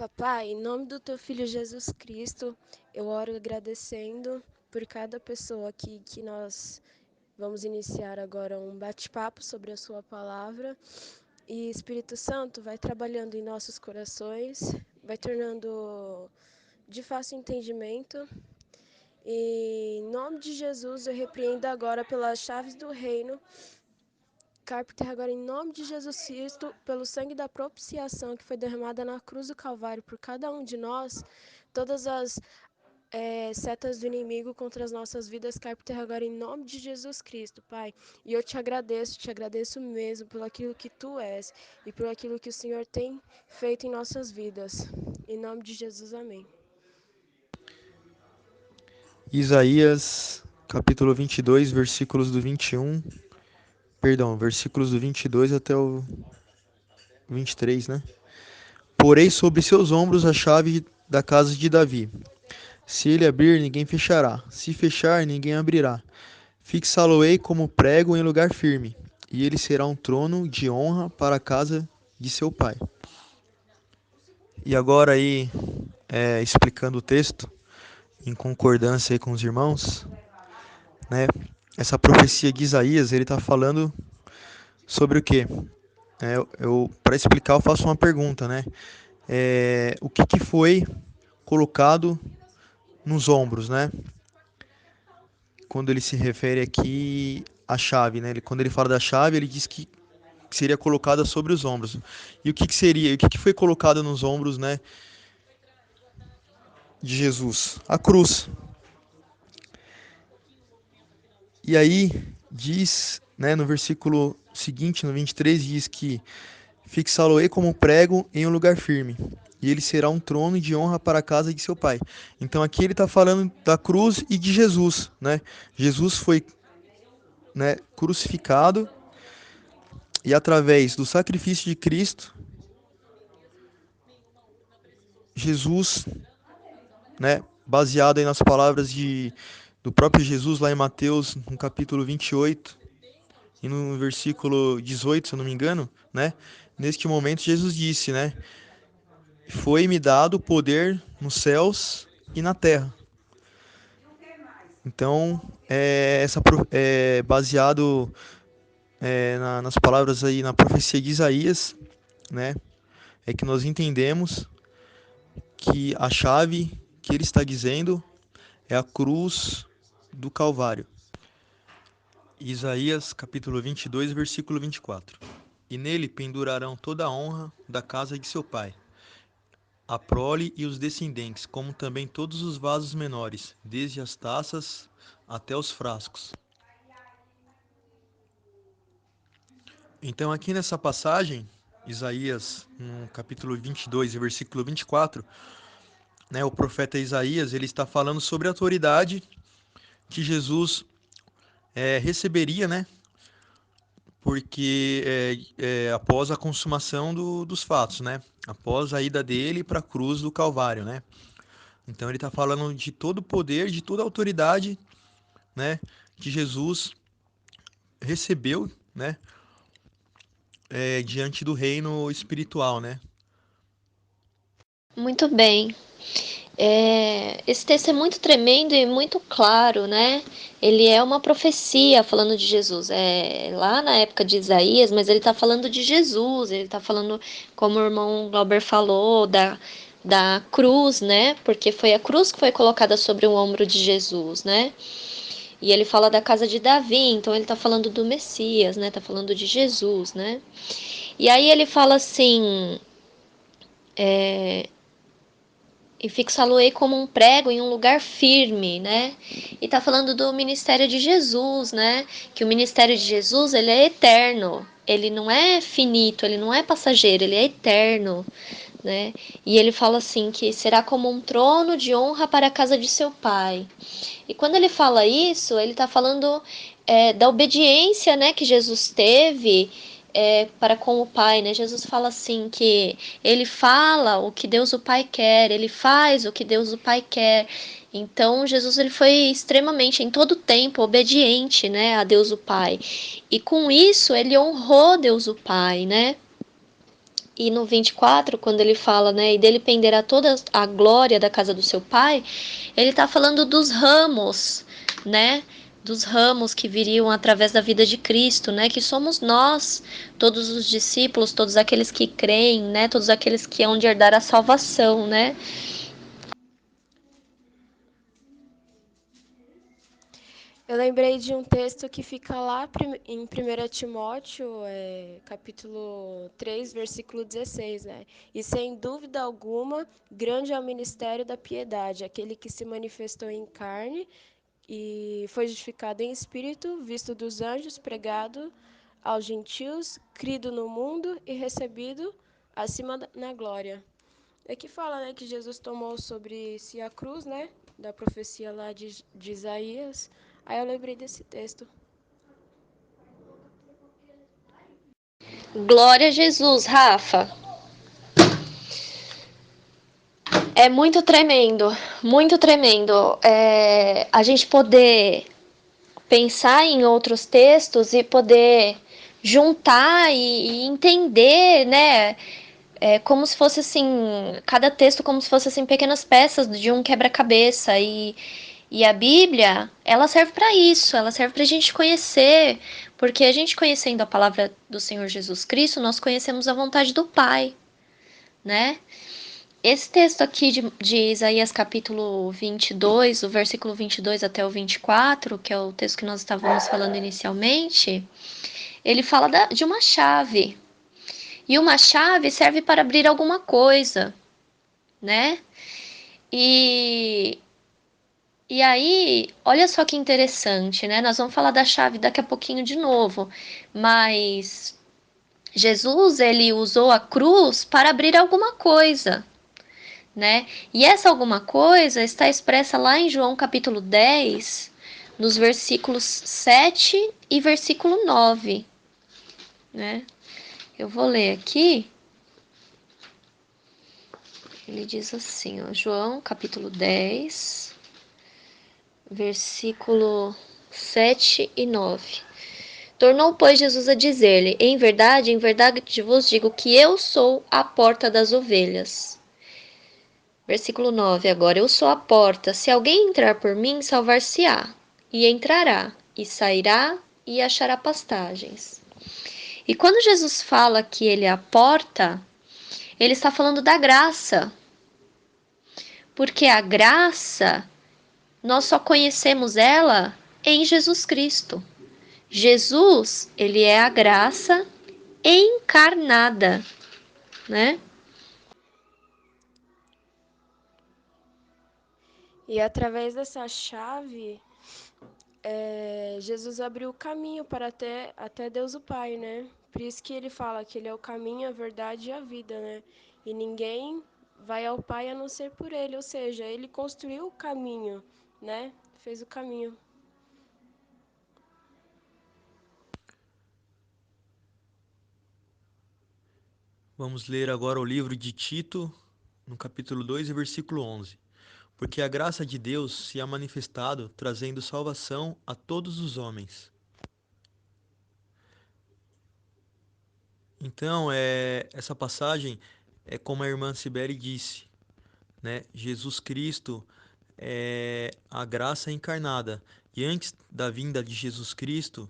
Papai, em nome do teu filho Jesus Cristo, eu oro agradecendo por cada pessoa aqui que nós vamos iniciar agora um bate-papo sobre a sua palavra. E Espírito Santo vai trabalhando em nossos corações, vai tornando de fácil entendimento. E em nome de Jesus, eu repreendo agora pelas chaves do reino. Carpenter, agora em nome de Jesus Cristo, pelo sangue da propiciação que foi derramada na cruz do Calvário por cada um de nós, todas as setas do inimigo contra as nossas vidas, Carpenter, agora em nome de Jesus Cristo, Pai. E eu te agradeço mesmo por aquilo que Tu és e por aquilo que o Senhor tem feito em nossas vidas. Em nome de Jesus, amém. Isaías, capítulo 22, versículos do 21, versículos do 22 até o 23, né? Porei sobre seus ombros a chave da casa de Davi. Se ele abrir, ninguém fechará. Se fechar, ninguém abrirá. Fixá-lo-ei como prego em lugar firme, e ele será um trono de honra para a casa de seu pai. E agora aí, explicando o texto, em concordância aí com os irmãos, né? Essa profecia de Isaías, ele está falando sobre o quê? Para explicar, eu faço uma pergunta, né? O que foi colocado nos ombros, né? Quando ele se refere aqui à chave, né? Quando ele fala da chave, ele diz que seria colocada sobre os ombros. E o que seria? O que foi colocado nos ombros, né, de Jesus? A cruz. E aí diz, né, no versículo seguinte, no 23, diz que fixá-lo-ei como prego em um lugar firme, e ele será um trono de honra para a casa de seu pai. Então aqui ele está falando da cruz e de Jesus, né? Jesus foi, né, crucificado, e através do sacrifício de Cristo, Jesus, né, baseado aí nas palavras do próprio Jesus lá em Mateus, no capítulo 28 e no versículo 18, se eu não me engano, né? Neste momento Jesus disse, né, foi-me dado poder nos céus e na terra. Então, baseado nas palavras aí, na profecia de Isaías, né, é que nós entendemos que a chave que ele está dizendo é a cruz do Calvário. Isaías capítulo 22, versículo 24. E nele pendurarão toda a honra da casa de seu pai, a prole e os descendentes, como também todos os vasos menores, desde as taças até os frascos. Então aqui nessa passagem, Isaías, no capítulo 22, versículo 24, né, o profeta Isaías, ele está falando sobre a autoridade que Jesus receberia, né, porque após a consumação dos fatos, né, após a ida dele para a cruz do Calvário, né. Então ele está falando de todo o poder, de toda a autoridade, né, que Jesus recebeu, né, diante do reino espiritual, né. Muito bem. Esse texto é muito tremendo e muito claro, né? Ele é uma profecia falando de Jesus. É lá na época de Isaías, mas ele está falando de Jesus. Ele está falando, como o irmão Glauber falou, da cruz, né? Porque foi a cruz que foi colocada sobre o ombro de Jesus, né? E ele fala da casa de Davi, então ele está falando do Messias, né? Tá falando de Jesus, né? E aí ele fala assim, e fixá-lo-ei como um prego em um lugar firme, né? E tá falando do ministério de Jesus, né? Que o ministério de Jesus, ele é eterno. Ele não é finito, ele não é passageiro, ele é eterno, né? E ele fala assim que será como um trono de honra para a casa de seu pai. E quando ele fala isso, ele está falando da obediência, né, que Jesus teve para com o Pai, né? Jesus fala assim que ele fala o que Deus o Pai quer, ele faz o que Deus o Pai quer. Então Jesus ele foi extremamente em todo tempo obediente, né, a Deus o Pai. E com isso ele honrou Deus o Pai, né? E no 24, quando ele fala, né, e dele penderá toda a glória da casa do seu pai, ele está falando dos ramos, né, dos ramos que viriam através da vida de Cristo, né, que somos nós, todos os discípulos, todos aqueles que creem, né, todos aqueles que hão de herdar a salvação, né. Eu lembrei de um texto que fica lá em 1 Timóteo, capítulo 3, versículo 16, né? E sem dúvida alguma, grande é o ministério da piedade, aquele que se manifestou em carne e foi justificado em espírito, visto dos anjos, pregado aos gentios, crido no mundo e recebido na glória. Aqui fala, né, que Jesus tomou sobre si a cruz, né, da profecia lá de Isaías. Aí eu lembrei desse texto. Glória a Jesus, Rafa. É muito tremendo, muito tremendo. A gente poder pensar em outros textos e poder juntar e entender, né? Como se fosse assim, cada texto como se fosse assim pequenas peças de um quebra-cabeça e a Bíblia, ela serve para isso, ela serve para a gente conhecer, porque a gente conhecendo a palavra do Senhor Jesus Cristo, nós conhecemos a vontade do Pai, né? Esse texto aqui de Isaías capítulo 22, o versículo 22 até o 24, que é o texto que nós estávamos falando inicialmente, ele fala de uma chave. E uma chave serve para abrir alguma coisa, né? E, e aí, olha só que interessante, né? Nós vamos falar da chave daqui a pouquinho de novo, mas Jesus, ele usou a cruz para abrir alguma coisa, né? E essa alguma coisa está expressa lá em João capítulo 10, nos versículos 7 e versículo 9, né? Eu vou ler aqui. Ele diz assim, ó, João capítulo 10, versículo 7 e 9. Tornou, pois, Jesus a dizer-lhe: em verdade vos digo que eu sou a porta das ovelhas. Versículo 9 agora. Eu sou a porta. Se alguém entrar por mim, salvar-se-á. E entrará, e sairá, e achará pastagens. E quando Jesus fala que ele é a porta, ele está falando da graça. Porque a graça, nós só conhecemos ela em Jesus Cristo. Jesus, ele é a graça encarnada, né? E através dessa chave, Jesus abriu o caminho para até Deus o Pai, né? Por isso que ele fala que ele é o caminho, a verdade e a vida, né? E ninguém vai ao Pai a não ser por ele, ou seja, ele construiu o caminho, né? Fez o caminho. Vamos ler agora o livro de Tito, no capítulo 2 e versículo 11. Porque a graça de Deus se há manifestado, trazendo salvação a todos os homens. Então, essa passagem é como a irmã Sibeli disse, né? Jesus Cristo é a graça encarnada. E antes da vinda de Jesus Cristo,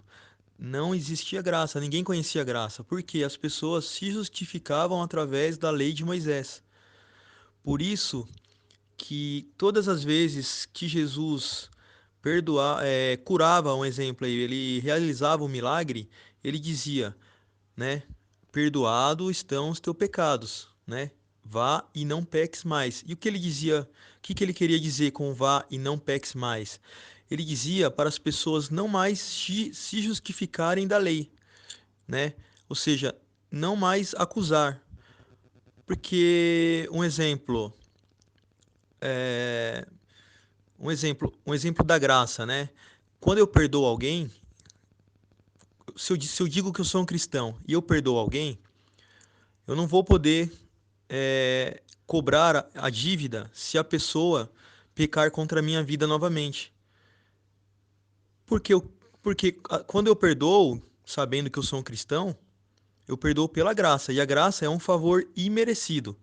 não existia graça, ninguém conhecia graça, porque as pessoas se justificavam através da lei de Moisés. Por isso que todas as vezes que Jesus curava, um exemplo aí, ele realizava um milagre, ele dizia, né? Perdoado estão os teus pecados, né? Vá e não peques mais. E o que ele dizia, o que ele queria dizer com vá e não peques mais? Ele dizia para as pessoas não mais se justificarem da lei, né? Ou seja, não mais acusar. Porque é, um exemplo da graça, né? Quando eu perdoo alguém, se eu digo que eu sou um cristão e eu perdoo alguém, eu não vou poder cobrar a dívida se a pessoa pecar contra a minha vida novamente. Porque, eu, porque quando eu perdoo, sabendo que eu sou um cristão, eu perdoo pela graça, e a graça é um favor imerecido.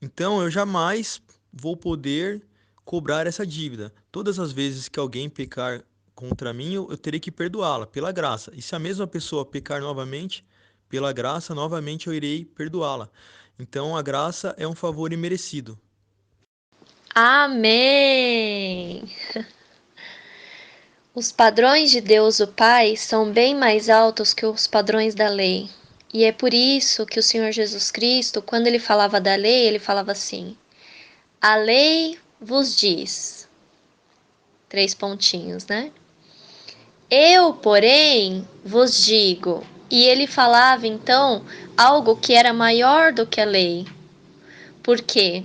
Então eu jamais vou poder cobrar essa dívida. Todas as vezes que alguém pecar contra mim, eu terei que perdoá-la pela graça. E se a mesma pessoa pecar novamente, pela graça, novamente eu irei perdoá-la. Então a graça é um favor imerecido. Amém! Os padrões de Deus o Pai são bem mais altos que os padrões da lei. E é por isso que o Senhor Jesus Cristo, quando ele falava da lei, ele falava assim: a lei vos diz. Três pontinhos, né? Eu, porém, vos digo. E ele falava então algo que era maior do que a lei. Por quê?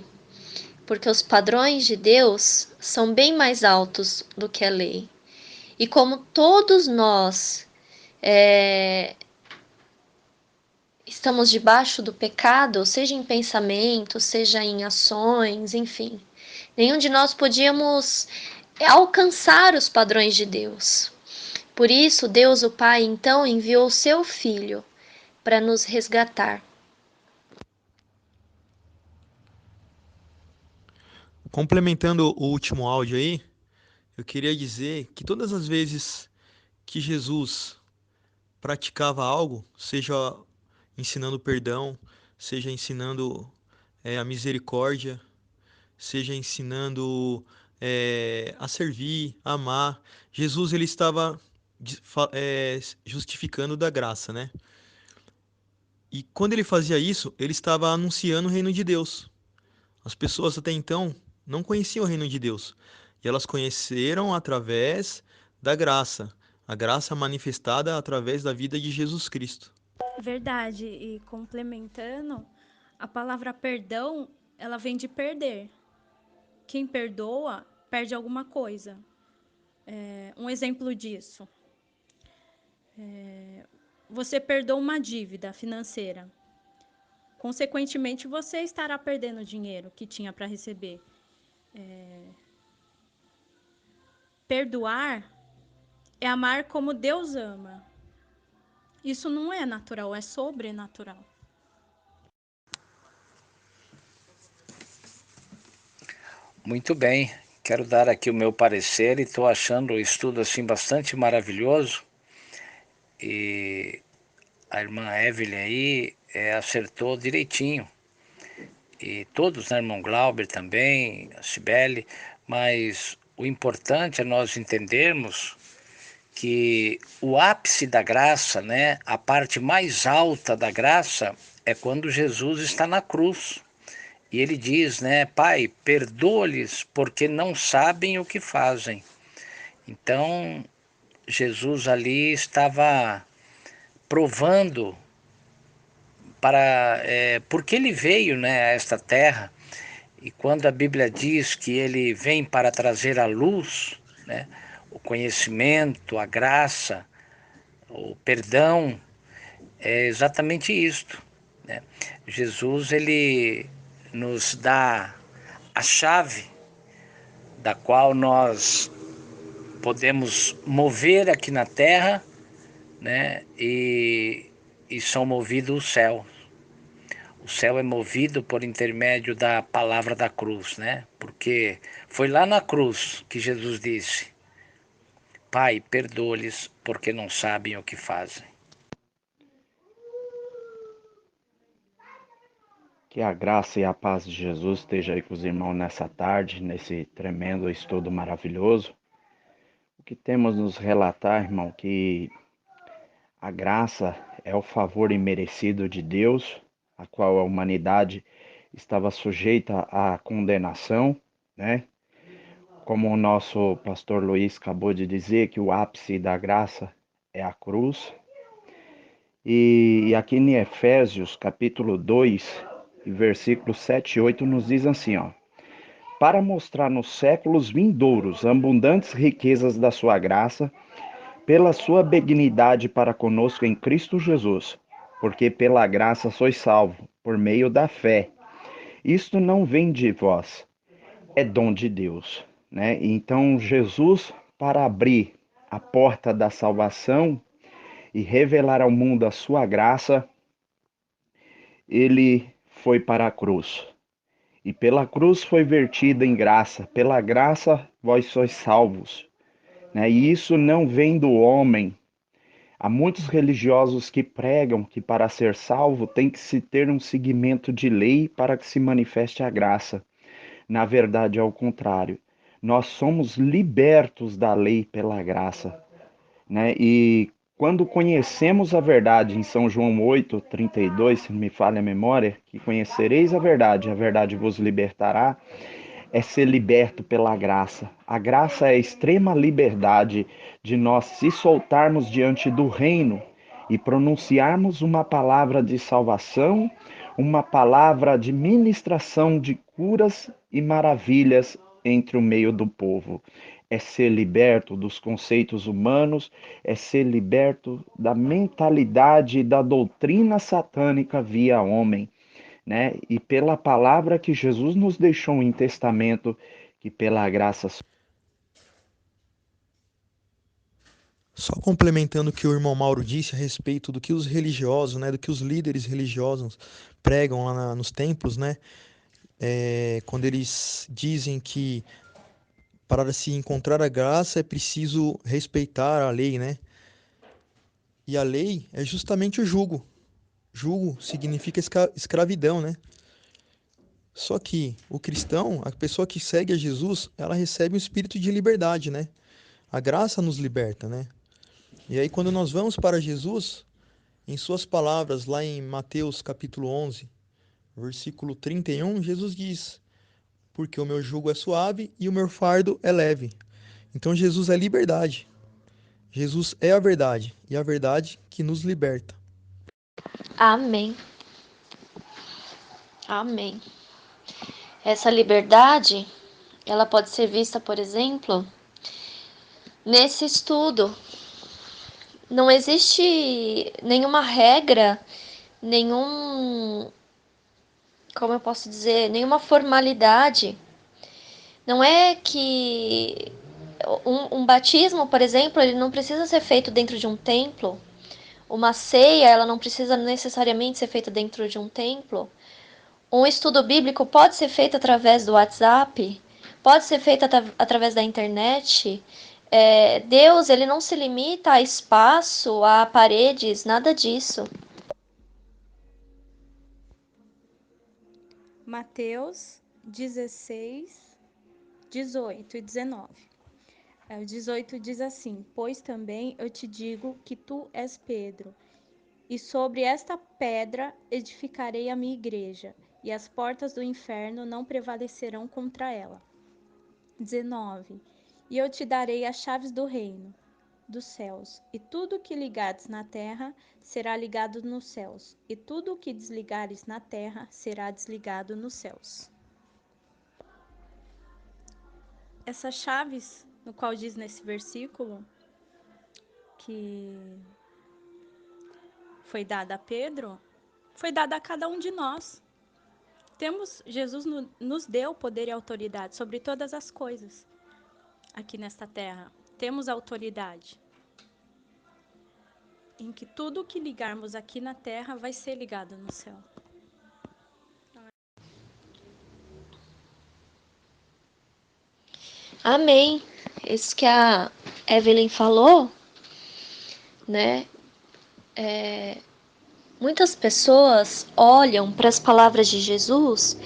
Porque os padrões de Deus são bem mais altos do que a lei. E como todos nós estamos debaixo do pecado, seja em pensamento, seja em ações, enfim, nenhum de nós podíamos alcançar os padrões de Deus. Por isso, Deus o Pai então enviou o seu Filho para nos resgatar. Complementando o último áudio aí, eu queria dizer que todas as vezes que Jesus praticava algo, seja ensinando perdão, seja ensinando a misericórdia, seja ensinando a servir, a amar, Jesus ele estava justificando da graça, né? E quando ele fazia isso, ele estava anunciando o reino de Deus. As pessoas até então não conheciam o reino de Deus. E elas conheceram através da graça, a graça manifestada através da vida de Jesus Cristo. Verdade. E complementando, a palavra perdão, ela vem de perder. Quem perdoa, perde alguma coisa. Um exemplo disso. Você perdoa uma dívida financeira. Consequentemente, você estará perdendo o dinheiro que tinha para receber. Perdoar é amar como Deus ama. Isso não é natural, é sobrenatural. Muito bem, quero dar aqui o meu parecer e estou achando o estudo assim bastante maravilhoso. E a irmã Evelyn aí acertou direitinho. E todos, né, irmão Glauber também, a Cibele, mas o importante é nós entendermos que o ápice da graça, né, a parte mais alta da graça é quando Jesus está na cruz. E ele diz, né, Pai, perdoa-lhes porque não sabem o que fazem. Então, Jesus ali estava provando para porque ele veio, né, a esta terra. E quando a Bíblia diz que ele vem para trazer a luz, né, o conhecimento, a graça, o perdão, é exatamente isto, né? Jesus ele nos dá a chave da qual nós podemos mover aqui na terra, né? E são movidos os céus. O céu é movido por intermédio da palavra da cruz, né? Porque foi lá na cruz que Jesus disse: Pai, perdoa-lhes porque não sabem o que fazem. Que a graça e a paz de Jesus esteja aí com os irmãos nessa tarde, nesse tremendo estudo maravilhoso. O que temos nos relatar, irmão, que a graça é o favor imerecido de Deus, a qual a humanidade estava sujeita à condenação, né? Como o nosso pastor Luiz acabou de dizer, que o ápice da graça é a cruz. E aqui em Efésios, capítulo 2, versículos 7 e 8, nos diz assim, ó: para mostrar nos séculos vindouros abundantes riquezas da sua graça, pela sua benignidade para conosco em Cristo Jesus, porque pela graça sois salvos, por meio da fé. Isto não vem de vós, é dom de Deus, né? Então Jesus, para abrir a porta da salvação e revelar ao mundo a sua graça, ele foi para a cruz. E pela cruz foi vertida em graça, pela graça vós sois salvos. Né? E isso não vem do homem. Há muitos religiosos que pregam que para ser salvo tem que se ter um seguimento de lei para que se manifeste a graça. Na verdade, é o contrário. Nós somos libertos da lei pela graça, né? E quando conhecemos a verdade, em São João 8:32, se não me falha a memória, que conhecereis a verdade vos libertará, é ser liberto pela graça. A graça é a extrema liberdade de nós se soltarmos diante do reino e pronunciarmos uma palavra de salvação, uma palavra de ministração de curas e maravilhas entre o meio do povo. É ser liberto dos conceitos humanos, é ser liberto da mentalidade e da doutrina satânica via homem, né? E pela palavra que Jesus nos deixou em testamento, que pela graça. Só complementando o que o irmão Mauro disse a respeito do que os religiosos, né, do que os líderes religiosos pregam lá nos templos, né, quando eles dizem que para se encontrar a graça é preciso respeitar a lei, né? E a lei é justamente o jugo. Jugo significa escravidão, né? Só que o cristão, a pessoa que segue a Jesus, ela recebe um espírito de liberdade, né? A graça nos liberta, né? E aí quando nós vamos para Jesus, em suas palavras lá em Mateus capítulo 11, versículo 31, Jesus diz: "Porque o meu jugo é suave e o meu fardo é leve". Então Jesus é liberdade. Jesus é a verdade e a verdade que nos liberta. Amém. Amém. Essa liberdade, ela pode ser vista, por exemplo, nesse estudo. Não existe nenhuma regra, nenhum, como eu posso dizer, nenhuma formalidade. Não é que um batismo, por exemplo, ele não precisa ser feito dentro de um templo. Uma ceia, ela não precisa necessariamente ser feita dentro de um templo. Um estudo bíblico pode ser feito através do WhatsApp, pode ser feito através da internet. Deus, ele não se limita a espaço, a paredes, nada disso. Mateus 16, 18 e 19. O 18 diz assim: Pois também eu te digo que tu és Pedro, e sobre esta pedra edificarei a minha igreja, e as portas do inferno não prevalecerão contra ela. 19. E eu te darei as chaves do reino dos céus, e tudo o que ligares na terra será ligado nos céus, e tudo o que desligares na terra será desligado nos céus. Essas chaves, no qual diz nesse versículo que foi dada a Pedro, foi dada a cada um de nós. Jesus nos deu poder e autoridade sobre todas as coisas aqui nesta terra. Temos autoridade em que tudo que ligarmos aqui na terra vai ser ligado no céu. Amém. Isso que a Evelyn falou, né? Muitas pessoas olham para as palavras de Jesus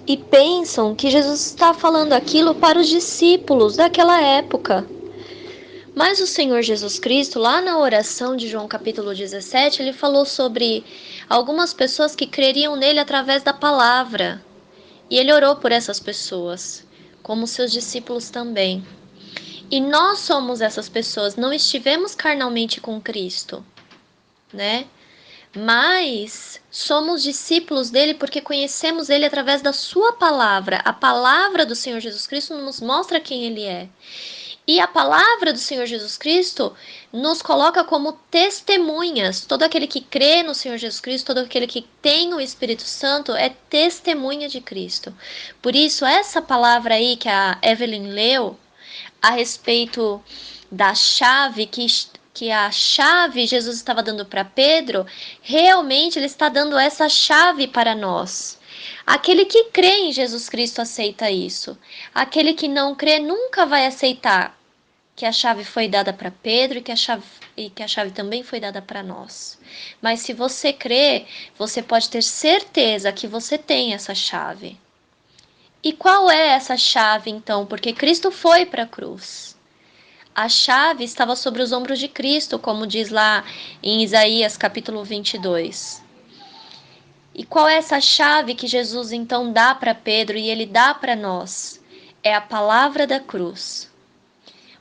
e pensam que Jesus está falando aquilo para os discípulos daquela época. Mas o Senhor Jesus Cristo, lá na oração de João capítulo 17, ele falou sobre algumas pessoas que creriam nele através da palavra. E ele orou por essas pessoas, como seus discípulos também. E nós somos essas pessoas, não estivemos carnalmente com Cristo, né? Mas somos discípulos dele porque conhecemos ele através da sua palavra. A palavra do Senhor Jesus Cristo nos mostra quem ele é. E a palavra do Senhor Jesus Cristo nos coloca como testemunhas. Todo aquele que crê no Senhor Jesus Cristo, todo aquele que tem o Espírito Santo é testemunha de Cristo. Por isso, essa palavra aí que a Evelyn leu a respeito da chave que que a chave Jesus estava dando para Pedro, realmente ele está dando essa chave para nós. Aquele que crê em Jesus Cristo aceita isso. Aquele que não crê nunca vai aceitar que a chave foi dada para Pedro e que a chave também foi dada para nós. Mas se você crê, você pode ter certeza que você tem essa chave. E qual é essa chave então? Porque Cristo foi para a cruz. A chave estava sobre os ombros de Cristo, como diz lá em Isaías capítulo 22. E qual é essa chave que Jesus então dá para Pedro e ele dá para nós? É a palavra da cruz.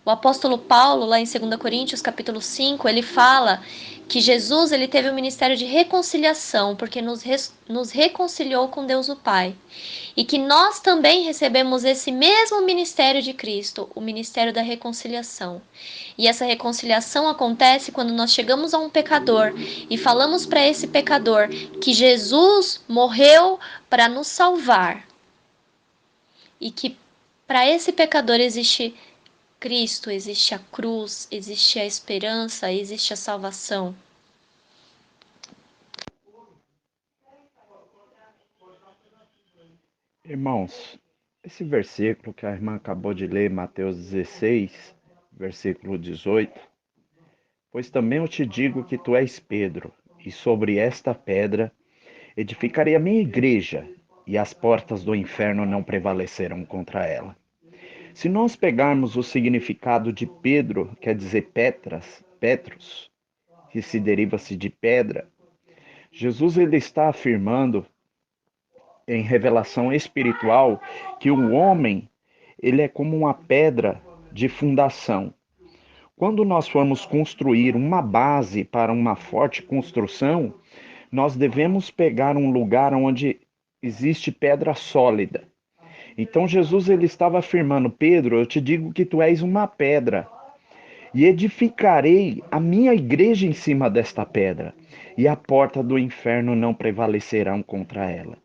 O apóstolo Paulo, lá em 2 Coríntios, capítulo 5, ele fala que Jesus ele teve um ministério de reconciliação, porque nos reconciliou com Deus o Pai. E que nós também recebemos esse mesmo ministério de Cristo, o ministério da reconciliação. E essa reconciliação acontece quando nós chegamos a um pecador e falamos para esse pecador que Jesus morreu para nos salvar. E que para esse pecador existe Cristo, existe a cruz, existe a esperança, existe a salvação. Irmãos, esse versículo que a irmã acabou de ler, Mateus 16, versículo 18, pois também eu te digo que tu és Pedro, e sobre esta pedra edificarei a minha igreja, e as portas do inferno não prevalecerão contra ela. Se nós pegarmos o significado de Pedro, quer dizer Petros, que se deriva-se de pedra, Jesus ele está afirmando em revelação espiritual que o homem ele é como uma pedra de fundação. Quando nós formos construir uma base para uma forte construção, nós devemos pegar um lugar onde existe pedra sólida. Então Jesus ele estava afirmando: Pedro, eu te digo que tu és uma pedra, e edificarei a minha igreja em cima desta pedra, e a porta do inferno não prevalecerão contra ela.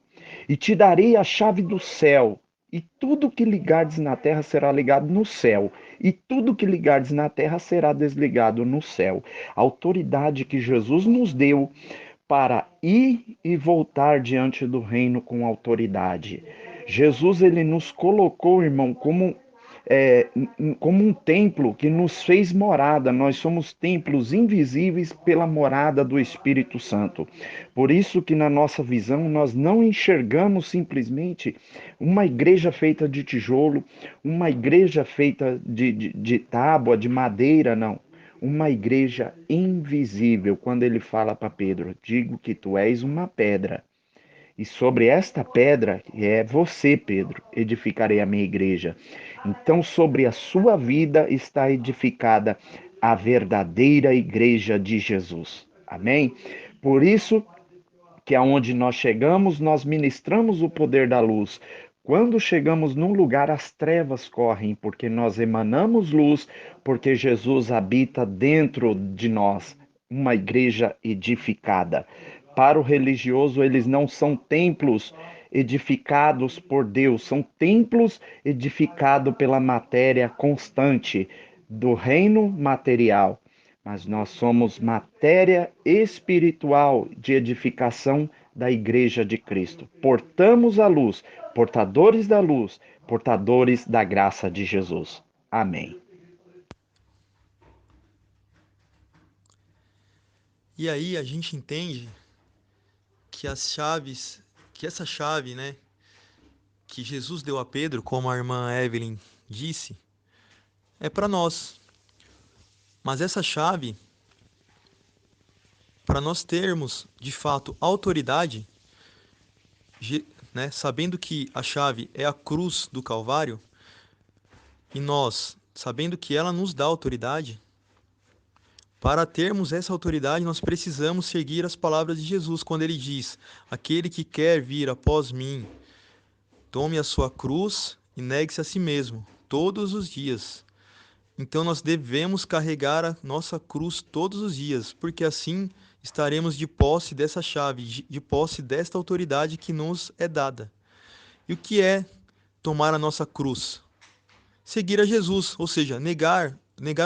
E te darei a chave do céu, e tudo que ligardes na terra será ligado no céu, e tudo que ligardes na terra será desligado no céu. A autoridade que Jesus nos deu para ir e voltar diante do reino com autoridade. Jesus ele nos colocou, irmão, como um templo que nos fez morada. Nós somos templos invisíveis pela morada do Espírito Santo. Por isso que na nossa visão nós não enxergamos simplesmente uma igreja feita de tijolo, uma igreja feita de tábua, de madeira, não. Uma igreja invisível. Quando ele fala para Pedro: digo que tu és uma pedra, e sobre esta pedra, que é você, Pedro, edificarei a minha igreja. Então, sobre a sua vida está edificada a verdadeira igreja de Jesus. Amém? Por isso que aonde nós chegamos, nós ministramos o poder da luz. Quando chegamos num lugar, as trevas correm, porque nós emanamos luz, porque Jesus habita dentro de nós, uma igreja edificada. Para o religioso, eles não são templos edificados por Deus, são templos edificados pela matéria constante do reino material. Mas nós somos matéria espiritual de edificação da Igreja de Cristo. Portamos a luz, portadores da luz, portadores da graça de Jesus. Amém. E aí a gente entende que essa chave, né, que Jesus deu a Pedro, como a irmã Evelyn disse, é para nós. Mas essa chave, para nós termos de fato autoridade, né, sabendo que a chave é a cruz do Calvário, e nós, sabendo que ela nos dá autoridade, para termos essa autoridade, nós precisamos seguir as palavras de Jesus, quando ele diz: aquele que quer vir após mim, tome a sua cruz e negue-se a si mesmo, todos os dias. Então nós devemos carregar a nossa cruz todos os dias, porque assim estaremos de posse dessa chave, de posse desta autoridade que nos é dada. E o que é tomar a nossa cruz? Seguir a Jesus, ou seja, negar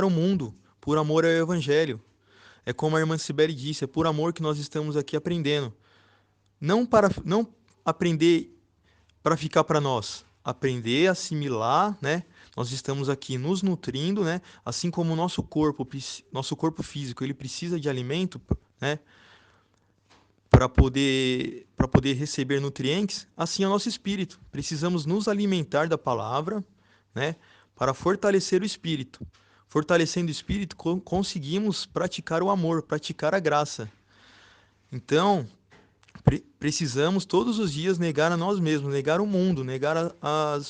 o mundo, por amor ao Evangelho. É como a irmã Cibele disse, é por amor que nós estamos aqui aprendendo. Não aprender para ficar para nós, aprender, assimilar, né? Nós estamos aqui nos nutrindo, né? Assim como o nosso corpo físico, ele precisa de alimento, né? Para poder receber nutrientes, assim é o nosso espírito. Precisamos nos alimentar da palavra, né? Para fortalecer o espírito. Fortalecendo o espírito, conseguimos praticar o amor, praticar a graça. Então, precisamos todos os dias negar a nós mesmos, negar o mundo, negar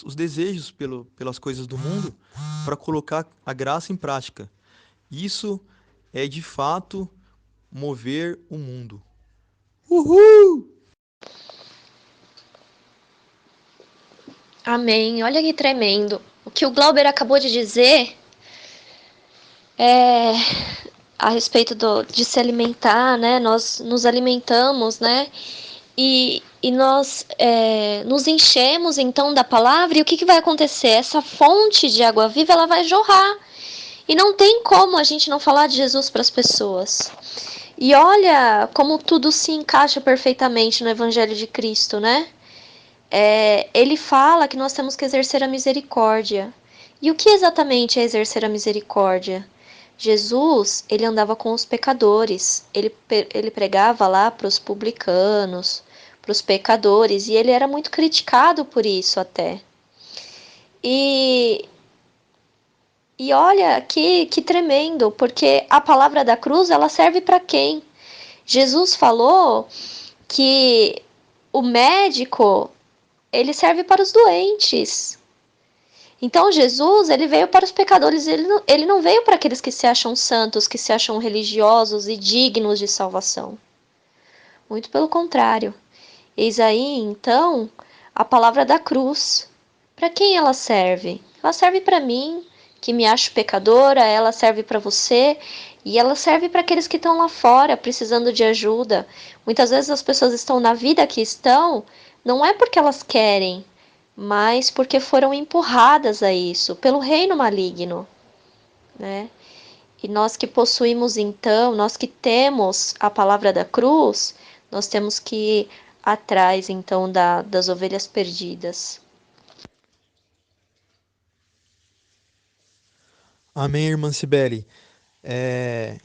os desejos pelas coisas do mundo, para colocar a graça em prática. Isso é de fato mover o mundo. Uhul! Amém. Olha que tremendo. O que o Glauber acabou de dizer é a respeito de se alimentar, né? Nós nos alimentamos, né? E nós nos enchemos então da palavra, e o que vai acontecer? Essa fonte de água viva, ela vai jorrar. E não tem como a gente não falar de Jesus para as pessoas. E olha como tudo se encaixa perfeitamente no Evangelho de Cristo, né? Ele fala que nós temos que exercer a misericórdia. E o que exatamente é exercer a misericórdia? Jesus, ele andava com os pecadores, ele pregava lá para os publicanos, para os pecadores, e ele era muito criticado por isso até. E, e olha que tremendo, porque a palavra da cruz, ela serve para quem? Jesus falou que o médico, ele serve para os doentes. Então Jesus, ele veio para os pecadores, ele não veio para aqueles que se acham santos, que se acham religiosos e dignos de salvação. Muito pelo contrário. Eis aí, então, a palavra da cruz. Para quem ela serve? Ela serve para mim, que me acho pecadora, ela serve para você, e ela serve para aqueles que estão lá fora, precisando de ajuda. Muitas vezes as pessoas estão na vida que estão, não é porque elas querem, mas porque foram empurradas a isso pelo reino maligno, né? E nós que possuímos então, nós que temos a palavra da cruz, nós temos que ir atrás então das ovelhas perdidas. Amém, irmã Cibele. Eu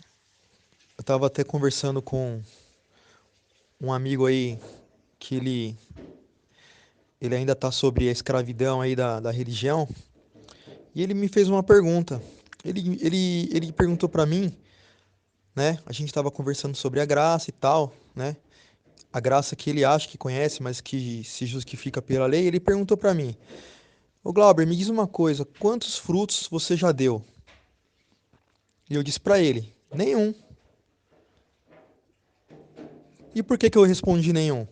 estava até conversando com um amigo aí que ele ainda está sobre a escravidão aí da religião, e ele me fez uma pergunta. Ele perguntou para mim, né? A gente estava conversando sobre a graça e tal, né? A graça que ele acha que conhece, mas que se justifica pela lei. Ele perguntou para mim: Ô Glauber, me diz uma coisa, quantos frutos você já deu? E eu disse para ele: nenhum. E por que eu respondi nenhum?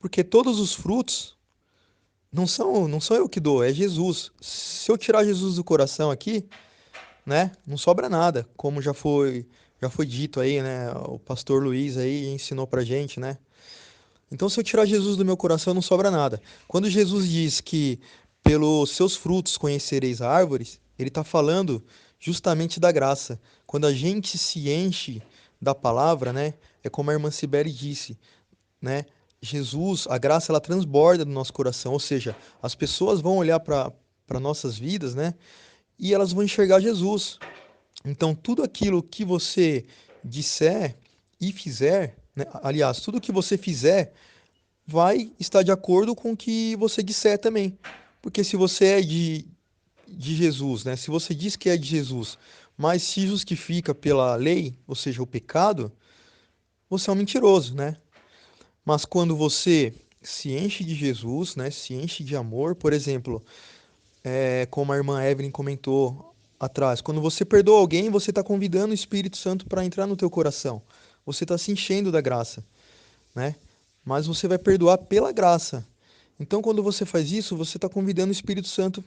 Porque todos os frutos não são eu que dou, é Jesus. Se eu tirar Jesus do coração aqui, né, não sobra nada, como já foi dito aí, né, o pastor Luiz aí ensinou pra gente, né? Então, se eu tirar Jesus do meu coração, não sobra nada. Quando Jesus diz que pelos seus frutos conhecereis árvores, ele está falando justamente da graça. Quando a gente se enche da palavra, né, é como a irmã Cibele disse, né? Jesus, a graça, ela transborda no nosso coração, ou seja, as pessoas vão olhar para nossas vidas, né? E elas vão enxergar Jesus. Então, tudo aquilo que você disser e fizer, né? Aliás, tudo que você fizer vai estar de acordo com o que você disser também. Porque se você é de Jesus, né? Se você diz que é de Jesus, mas se justifica pela lei, ou seja, o pecado, você é um mentiroso, né? Mas quando você se enche de Jesus, né, se enche de amor, por exemplo, como a irmã Evelyn comentou atrás, quando você perdoa alguém, você está convidando o Espírito Santo para entrar no teu coração. Você está se enchendo da graça, né? Mas você vai perdoar pela graça. Então, quando você faz isso, você está convidando o Espírito Santo,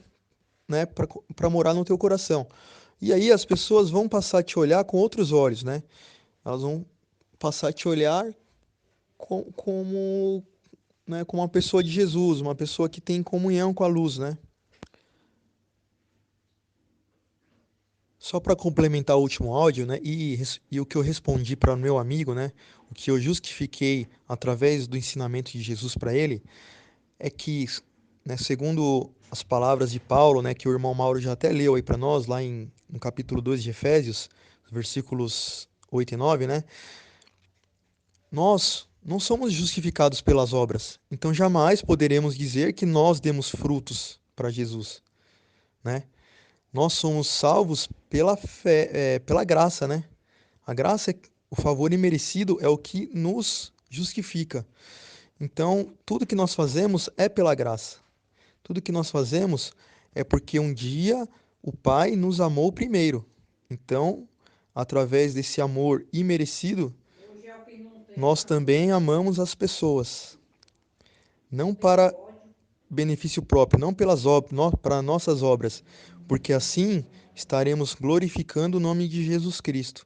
né, para morar no teu coração. E aí as pessoas vão passar a te olhar com outros olhos, né? Elas vão passar a te olhar como, né, como uma pessoa de Jesus, uma pessoa que tem comunhão com a luz, né? Só para complementar o último áudio, né, e o que eu respondi para o meu amigo, né, o que eu justifiquei através do ensinamento de Jesus para ele, é que, né, segundo as palavras de Paulo, né, que o irmão Mauro já até leu aí para nós, lá no capítulo 2 de Efésios, versículos 8 e 9, né, nós não somos justificados pelas obras, então jamais poderemos dizer que nós demos frutos para Jesus, né? Nós somos salvos pela fé, pela graça, né? A graça, o favor imerecido é o que nos justifica. Então, tudo que nós fazemos é pela graça. Tudo que nós fazemos é porque um dia o Pai nos amou primeiro. Então, através desse amor imerecido, nós também amamos as pessoas. Não para benefício próprio, não pelas obras, para nossas obras, porque assim estaremos glorificando o nome de Jesus Cristo.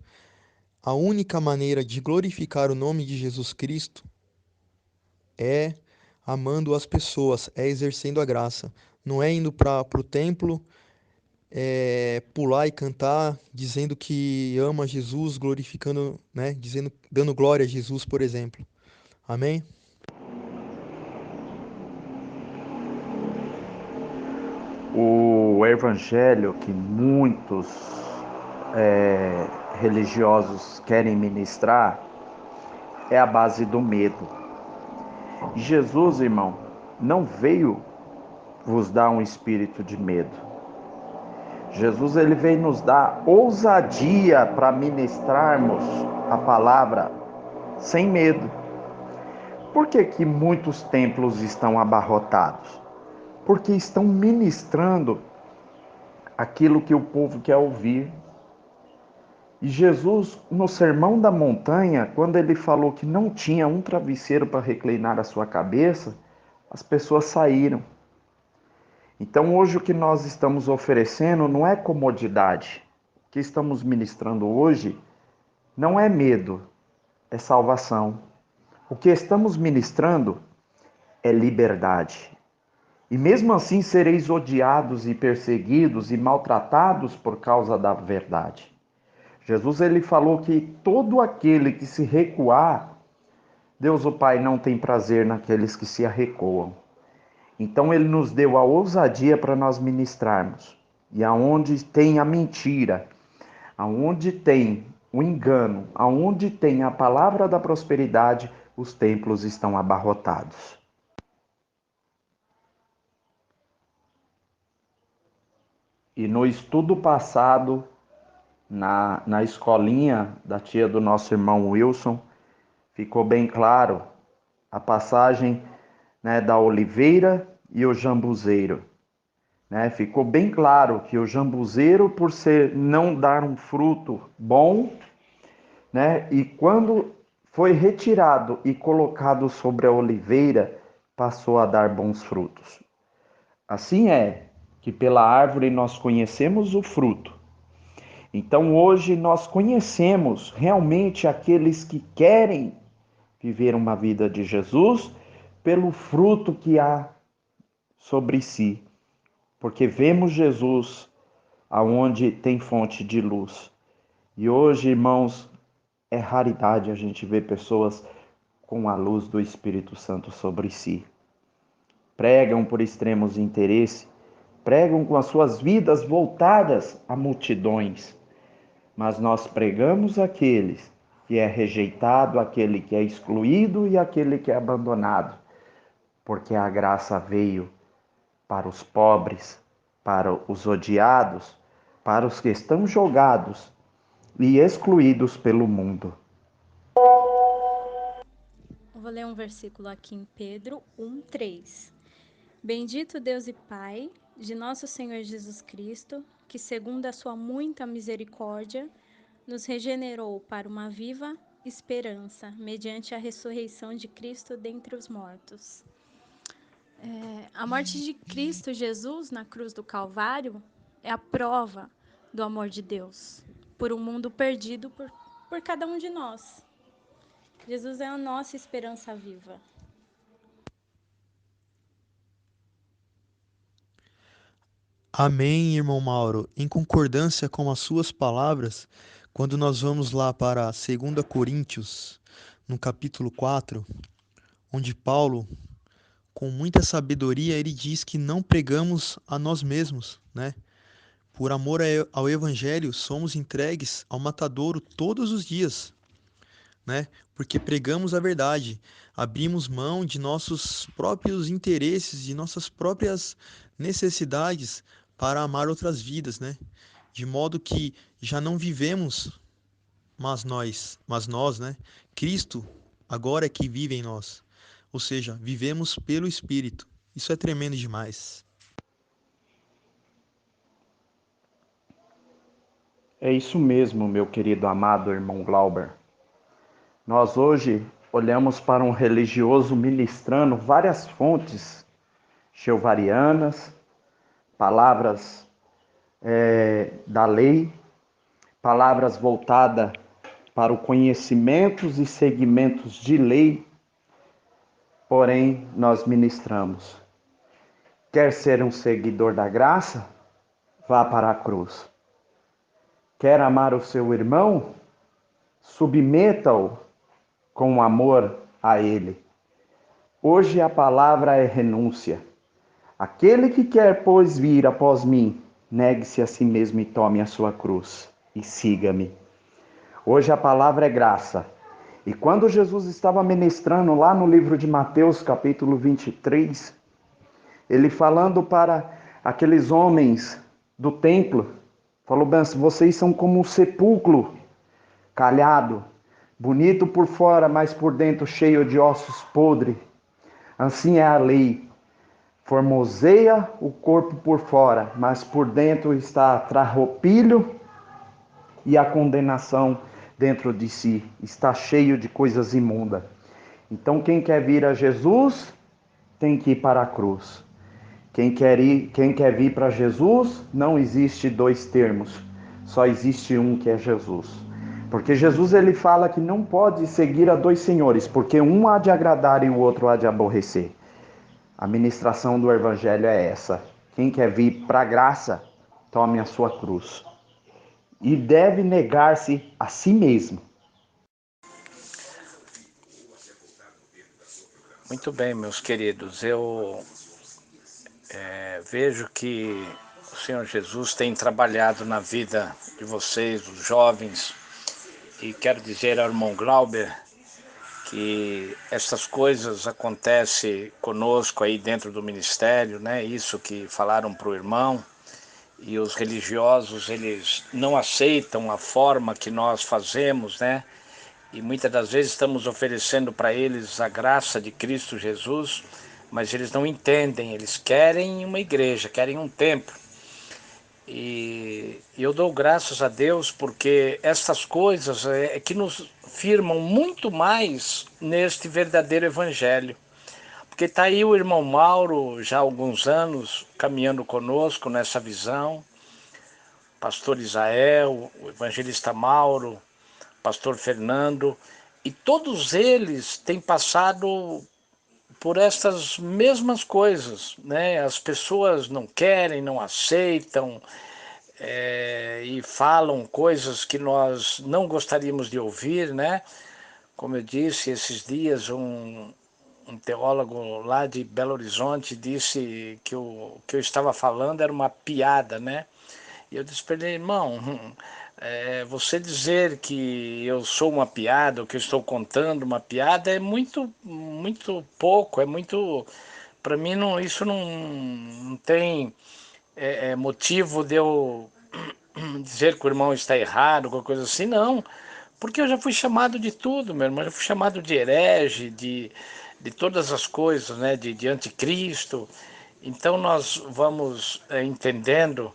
A única maneira de glorificar o nome de Jesus Cristo é amando as pessoas, é exercendo a graça. Não é indo para o templo, pular e cantar, dizendo que ama Jesus, glorificando, né, dizendo, dando glória a Jesus, por exemplo. Amém? O evangelho que muitos religiosos querem ministrar é a base do medo. Jesus, irmão, não veio vos dar um espírito de medo. Jesus, ele veio nos dar ousadia para ministrarmos a palavra sem medo. Por que que muitos templos estão abarrotados? Porque estão ministrando aquilo que o povo quer ouvir. E Jesus, no Sermão da Montanha, quando ele falou que não tinha um travesseiro para reclinar a sua cabeça, as pessoas saíram. Então, hoje, o que nós estamos oferecendo não é comodidade. O que estamos ministrando hoje não é medo, é salvação. O que estamos ministrando é liberdade. E mesmo assim sereis odiados e perseguidos e maltratados por causa da verdade. Jesus, ele falou que todo aquele que se recuar, Deus o Pai não tem prazer naqueles que se arrecuam. Então ele nos deu a ousadia para nós ministrarmos. E aonde tem a mentira, aonde tem o engano, aonde tem a palavra da prosperidade, os templos estão abarrotados. E no estudo passado, na escolinha da tia do nosso irmão Wilson, ficou bem claro a passagem, né, da oliveira e o jambuzeiro. Né? Ficou bem claro que o jambuzeiro, por ser não dar um fruto bom, né, e quando foi retirado e colocado sobre a oliveira, passou a dar bons frutos. Assim é que pela árvore nós conhecemos o fruto. Então hoje nós conhecemos realmente aqueles que querem viver uma vida de Jesus pelo fruto que há sobre si, porque vemos Jesus aonde tem fonte de luz. E hoje, irmãos, é raridade a gente ver pessoas com a luz do Espírito Santo sobre si. Pregam por extremos interesse, pregam com as suas vidas voltadas a multidões, mas nós pregamos aqueles que é rejeitado, aquele que é excluído e aquele que é abandonado, porque a graça veio para os pobres, para os odiados, para os que estão jogados e excluídos pelo mundo. Eu vou ler um versículo aqui em Pedro 1:3. Bendito Deus e Pai de nosso Senhor Jesus Cristo, que segundo a sua muita misericórdia, nos regenerou para uma viva esperança, mediante a ressurreição de Cristo dentre os mortos. A morte de Cristo Jesus na cruz do Calvário é a prova do amor de Deus por um mundo perdido por cada um de nós. Jesus é a nossa esperança viva. Amém, irmão Mauro. Em concordância com as suas palavras, quando nós vamos lá para 2 Coríntios, no capítulo 4, onde Paulo, com muita sabedoria, ele diz que não pregamos a nós mesmos, né? Por amor ao evangelho, somos entregues ao matadouro todos os dias, né? Porque pregamos a verdade, abrimos mão de nossos próprios interesses, de nossas próprias necessidades para amar outras vidas, né? De modo que já não vivemos, mas nós, né? Cristo agora é que vive em nós. Ou seja, vivemos pelo Espírito. Isso é tremendo demais. É isso mesmo, meu querido amado irmão Glauber. Nós hoje olhamos para um religioso ministrando várias fontes geovarianas, palavras da lei, palavras voltadas para o conhecimentos e segmentos de lei, porém nós ministramos. Quer ser um seguidor da graça? Vá para a cruz. Quer amar o seu irmão? Submeta-o com amor a ele. Hoje a palavra é renúncia. Aquele que quer, pois, vir após mim, negue-se a si mesmo e tome a sua cruz e siga-me. Hoje a palavra é graça. E quando Jesus estava ministrando lá no livro de Mateus, capítulo 23, ele falando para aqueles homens do templo, falou: vocês são como um sepulcro calhado, bonito por fora, mas por dentro cheio de ossos podres. Assim é a lei. Formoseia o corpo por fora, mas por dentro está trarropilho e a condenação dentro de si. Está cheio de coisas imundas. Então quem quer vir a Jesus tem que ir para a cruz. Quem quer vir para Jesus, não existe dois termos. Só existe um, que é Jesus. Porque Jesus ele fala que não pode seguir a dois senhores, porque um há de agradar e o outro há de aborrecer. A ministração do evangelho é essa. Quem quer vir para a graça, tome a sua cruz. E deve negar-se a si mesmo. Muito bem, meus queridos. Eu vejo que o Senhor Jesus tem trabalhado na vida de vocês, os jovens, e quero dizer ao irmão Glauber que essas coisas acontecem conosco aí dentro do ministério, né? Isso que falaram para o irmão, e os religiosos, eles não aceitam a forma que nós fazemos, né? E muitas das vezes estamos oferecendo para eles a graça de Cristo Jesus, mas eles não entendem, eles querem uma igreja, querem um templo. E eu dou graças a Deus porque estas coisas é que nos firmam muito mais neste verdadeiro evangelho. Porque está aí o irmão Mauro, já há alguns anos, caminhando conosco nessa visão, pastor Israel, o evangelista Mauro, pastor Fernando, e todos eles têm passado por estas mesmas coisas, né? As pessoas não querem, não aceitam, e falam coisas que nós não gostaríamos de ouvir, né? Como eu disse, esses dias um teólogo lá de Belo Horizonte disse que o que eu estava falando era uma piada, né? E eu disse para ele: irmão, você dizer que eu sou uma piada, ou que eu estou contando uma piada, é muito pouco, é muito... Para mim, não, isso não tem motivo de eu dizer que o irmão está errado, qualquer coisa assim, não. Porque eu já fui chamado de tudo, meu irmão, eu já fui chamado de herege, de todas as coisas, né, de anticristo. Então nós vamos entendendo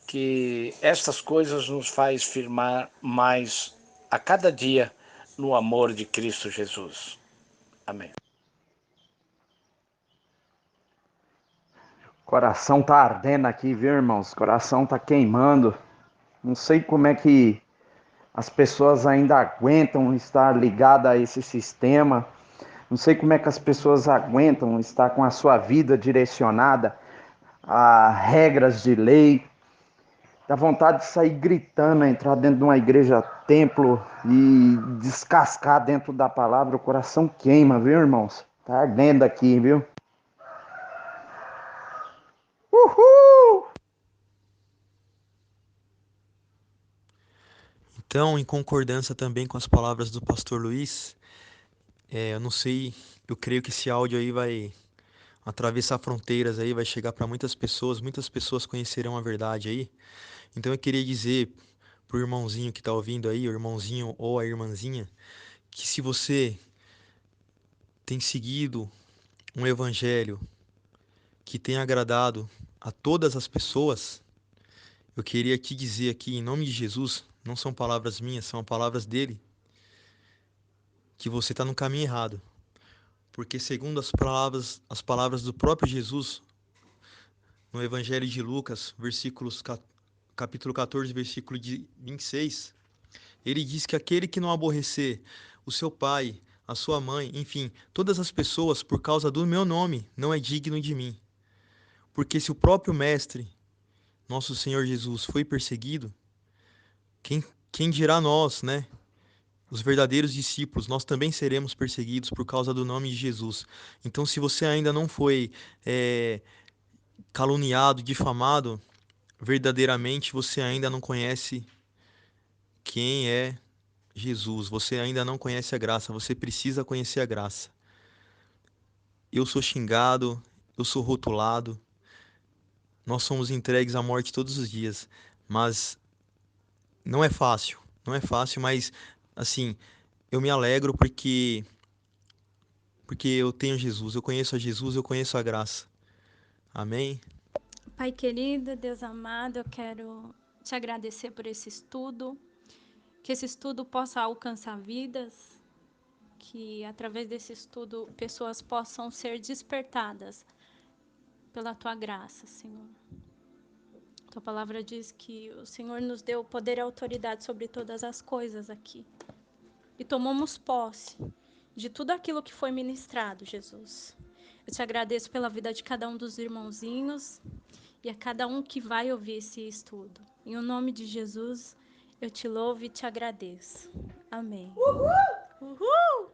que estas coisas nos faz firmar mais a cada dia no amor de Cristo Jesus. Amém. Coração tá ardendo aqui, viu, irmãos? Coração tá queimando. Não sei como é que as pessoas ainda aguentam estar ligadas a esse sistema. Não sei como é que as pessoas aguentam estar com a sua vida direcionada a regras de lei. Dá vontade de sair gritando, entrar dentro de uma igreja, templo e descascar dentro da palavra. O coração queima, viu, irmãos? Tá ardendo aqui, viu? Uhul! Então, em concordância também com as palavras do pastor Luiz, eu não sei, eu creio que esse áudio aí vai atravessar fronteiras aí, vai chegar para muitas pessoas conhecerão a verdade aí. Então eu queria dizer pro irmãozinho que tá ouvindo aí, o irmãozinho ou a irmãzinha, que se você tem seguido um evangelho que tem agradado a todas as pessoas, eu queria te dizer aqui em nome de Jesus, não são palavras minhas, são palavras dele, que você está no caminho errado. Porque segundo as palavras do próprio Jesus, no Evangelho de Lucas, capítulo 14, versículo de 26, ele diz que aquele que não aborrecer o seu pai, a sua mãe, enfim, todas as pessoas por causa do meu nome, não é digno de mim. Porque se o próprio mestre, nosso Senhor Jesus, foi perseguido, quem, quem dirá nós, né? Os verdadeiros discípulos, nós também seremos perseguidos por causa do nome de Jesus. Então, se você ainda não foi caluniado, difamado, verdadeiramente você ainda não conhece quem é Jesus. Você ainda não conhece a graça. Você precisa conhecer a graça. Eu sou xingado, eu sou rotulado, nós somos entregues à morte todos os dias. Mas não é fácil. Não é fácil, mas assim, eu me alegro porque eu tenho Jesus, eu conheço a Jesus, eu conheço a graça. Amém? Pai querido, Deus amado, eu quero te agradecer por esse estudo, que esse estudo possa alcançar vidas, que através desse estudo pessoas possam ser despertadas pela tua graça, Senhor. Tua palavra diz que o Senhor nos deu poder e autoridade sobre todas as coisas aqui. E tomamos posse de tudo aquilo que foi ministrado, Jesus. Eu te agradeço pela vida de cada um dos irmãozinhos e a cada um que vai ouvir esse estudo. Em o nome de Jesus, eu te louvo e te agradeço. Amém. Uhul!